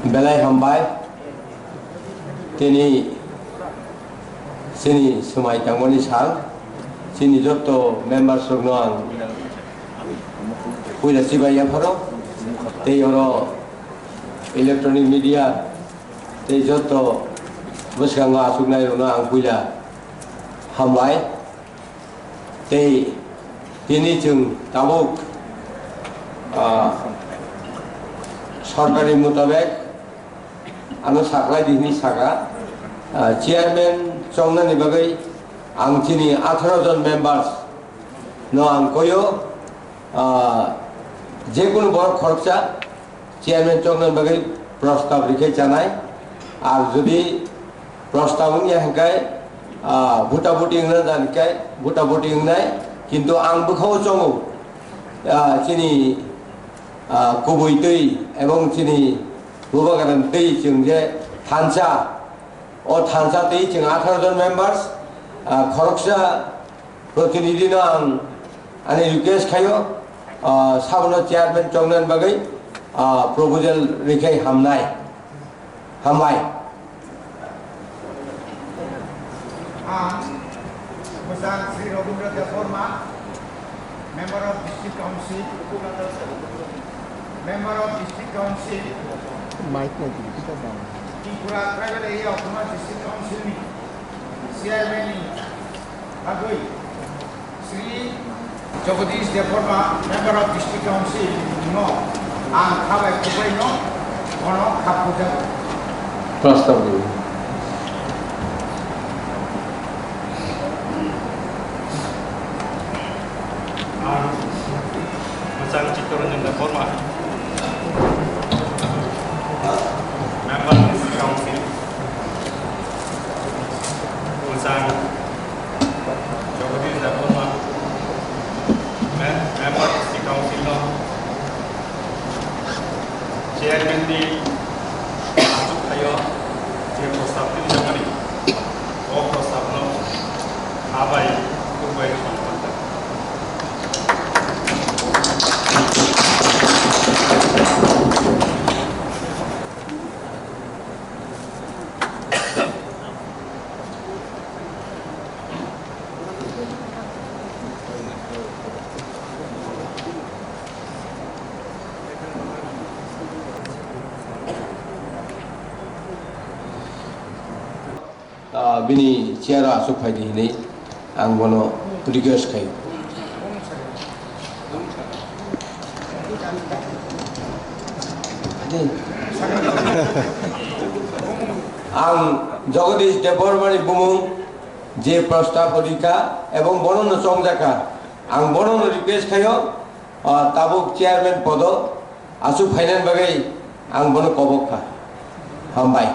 Belai hambai tini sini sumai tangmoni sang sini joto members rognoang puila sibai yang pharo te oro electronic media te joto busganga asugnai rognoang puila hambai te tini chung tabuk সরকারি মোতাবেক আমি সাকলাই দিনি সাকা chairman চংনানি বাগৈ आं चिनी 18 जन members no आं कयो जेकुनु बर खरचा चेयरमैन चंगनानि बागै प्रस्ताव रिखे जानाय आर जुदि प्रस्तावनि हंकाय भुटा भुटिं ना जानकाय भुटा भुटिं नाय किन्तु आं बखाव चंगो चिनी गुबै दै एवं चिनी बुबागान दै जों जे थानसा ओ थानसा दै जों 18 जन मेम्बार्स खरकसा प्रतिनिधि न आं आंनि रिक्वेस्ट खायो साबनो चेयरमैन चंगनानि बागै प्रपोजल रिखाय हामनाय हामबाय Mr. Sri Jagadish Debbarma, Member of District Council, Member of District Council, TRIPURA Tribal Area of District Council, Chairman, Sri Jagadish Debbarma, Member of District Council, no, and have a couple no, or no, have प्रस्ताव Masang Jagadish Debbarma, Member of District Council, Masang Jagadish Debbarma, Member of District Council, Chairman di Asuk Kayo, je प्रस्ताव di jamani, o प्रस्ताव no, abai kubai bini ciara asuk faidi ini ang bono request kai ang Jagadish Debbarma bumung je प्रस्ताव पत्रिका एवं बनन चंगजाका आं बनन request खायो Tabuk chairman पद आसु फाइनान बागै आं बनो कबखा हामबाय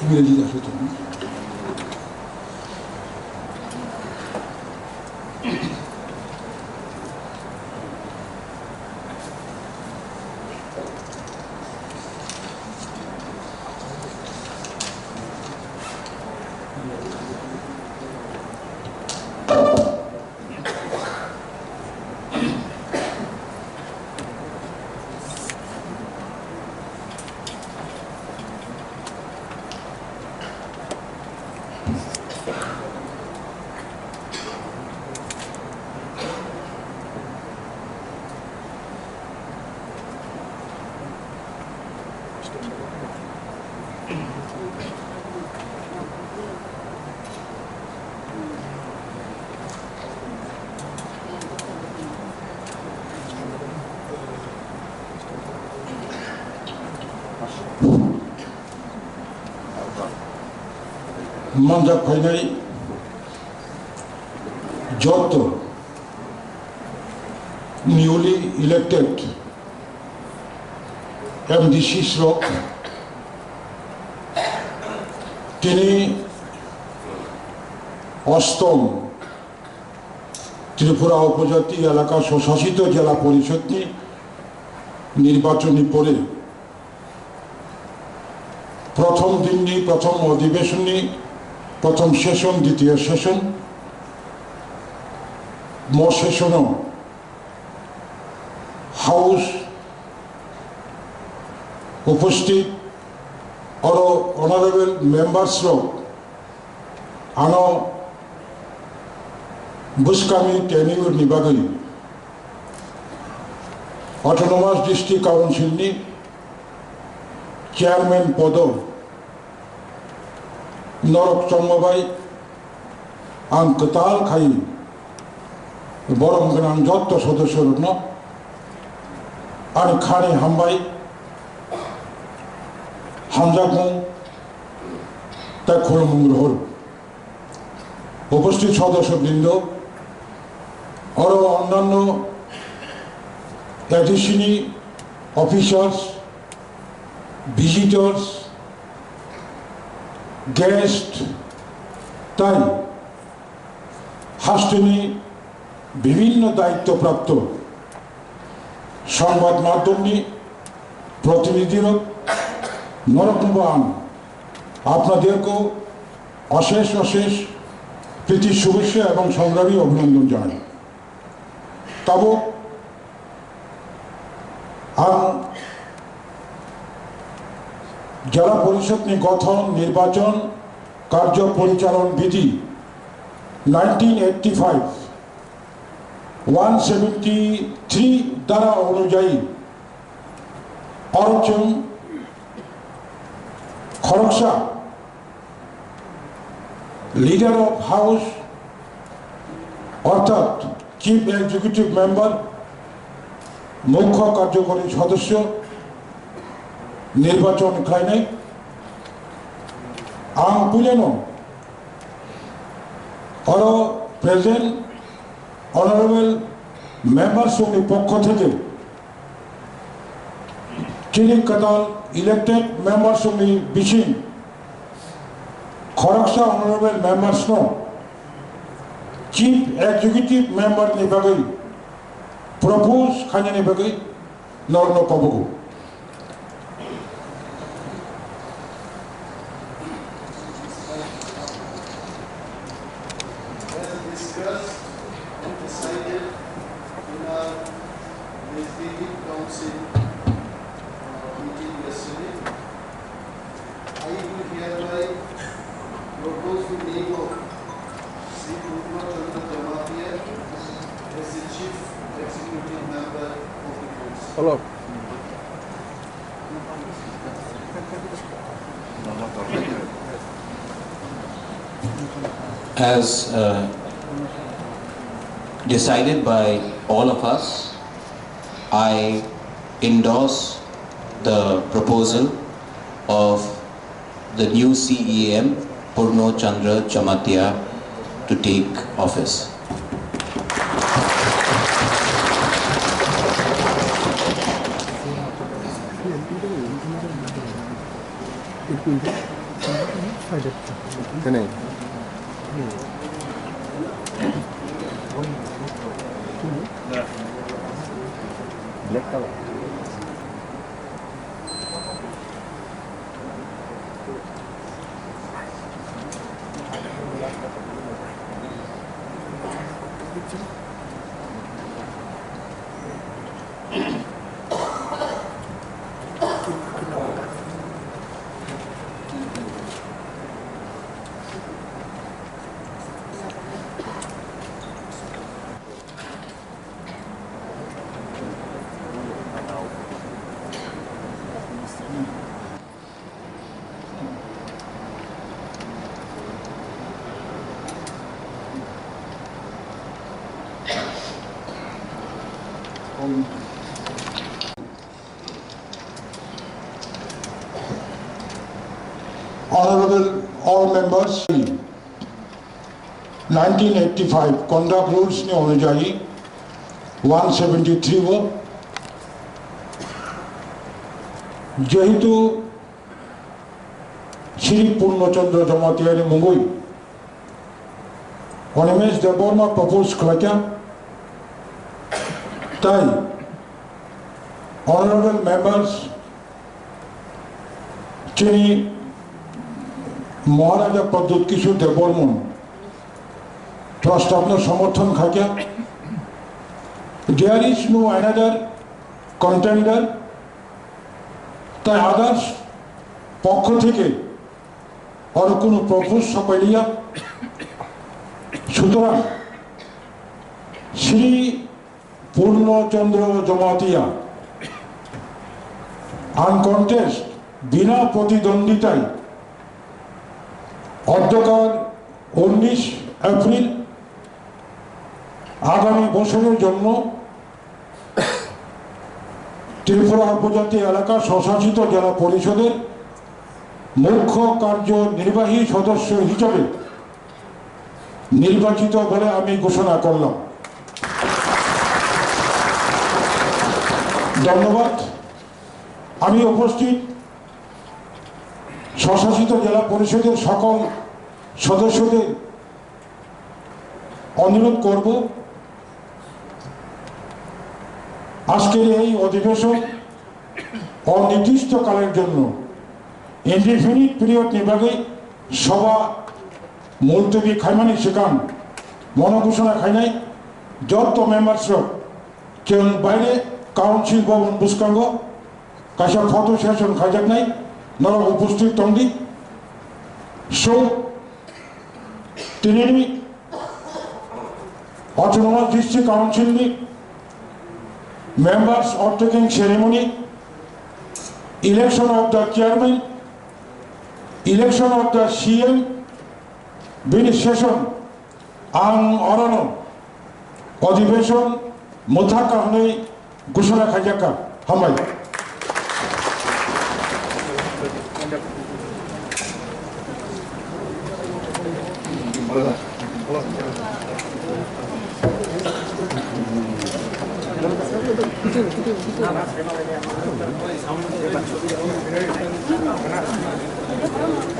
Miladi Afrika. manjak phainai joto newly elected MDCs rok tini অষ্টম ত্রিপুরা উপজাতি এলাকা স্বশাসিত জেলা পরিষদ নির্বাচনী পরে প্রথম দিনটি প্রথম অধিবেশনী প্রথম সেশন দ্বিতীয় সেশন মো সেশনও হাউস উপস্থিত আরো অনারেবল মেম্বার্সরা আনো বুসকামি টেনিউর নিবাগৈ অটোনমাস ডিস্ট্রিক্ট কাউন্সিলनि চেয়ারম্যান পদ নরক চম্মবাই आं कताल खाई बरम गोनां जत्त सदस्यफोरनो आं खानि हामबाय हामजाखौ ता खुलुमग्रोहर उपस्थित सदस्यबृंद और अन्यान्य एडिशनी ऑफिसर्स विजिटर्स गेस्ट ताई हास्टनी विभिन्न दायित्व प्राप्त संबाद माध्यमनि प्रतिनिधिरा नरकबान आपनादेरको अशेष अशेष प्रीति शुभेच्छा एवं संग्रामी अभिनंदन जानाई तब आं जिला परिषद गठन निर्वाचन कार्य परिचालन विधि 1985 173 द्वारा अनुयायी अरचम खरकसा लीडर ऑफ हाउस अर्थात चीफ एग्जीक्यूटिव मेंबर मुख्य कार्यकारी सदस्य निर्वाचन खालामनाय आं पुलेनो और प्रेजेंट ऑनरेबल मेंबर्स के पक्ष থেকে चिनी कताल इलेक्टेड मेंबर्स के बिसिन खरकसा ऑनरेबल मेंबर्स नो चीफ एग्जीक्यूटिव मेंबर नि बागै प्रपोज खानि बागै नरनो कबगु Hello. As decided by all of us, I endorse the proposal of the new CEM, Purno Chandra Chamatia, to take office. Black color. Honorable all members members 1985 conduct rules ने अनुजाई 173 वो जेहेतु श्री पूर्णचंद्र जमातिया ने Mumbai Jagadish Debbarma propose kelakia tai honorable members chini Maharaja Pradyut Kishore Debbarman प्रस्तावना समर्थन खाक्या there is no another contender তাই others পক্ষ থেকে আর কোনো প্রপোজ পাইলিয়া সুতরাং শ্রী পূর্ণচন্দ্র জমাতিয়া আনকন্টেস্ট বিনা প্রতিদ্বন্দ্বিতায় অধ্যকার 19 এপ্রিল আগামী বছরের জন্য ত্রিপুরা উপজাতি এলাকা স্বশাসিত জেলা পরিষদের মুখ্য কার্যনির্বাহী সদস্য হিসেবে নির্বাচিত বলে আমি ঘোষণা করলাম। ধন্যবাদ। আমি উপস্থিত স্বশাসিত জেলা পরিষদের সকল সদস্যদের অনুরোধ করব আজকের এই অধিবেশন অনির্দিষ্টকালের জন্য ইনডিফিনিট পিরিয়ড নির্বাহী সভা মুলতবি খাইমানি শেখান মনোঘোষণা খাই নাই যত মেম্বার্সরা কেউ বাইরে কাউন্সিল ভবন বুসকাঙ্গ কাশা ফটো সেশন খাইজাক নাই নর উপস্থিত তন্দি সো তিনি Autonomous District Council members of taking ceremony, election of the chairman, election of the CM, bin session, ang orano, অধিবেশন মোথাকা হনে ঘোষণা খাইজাকা হামাই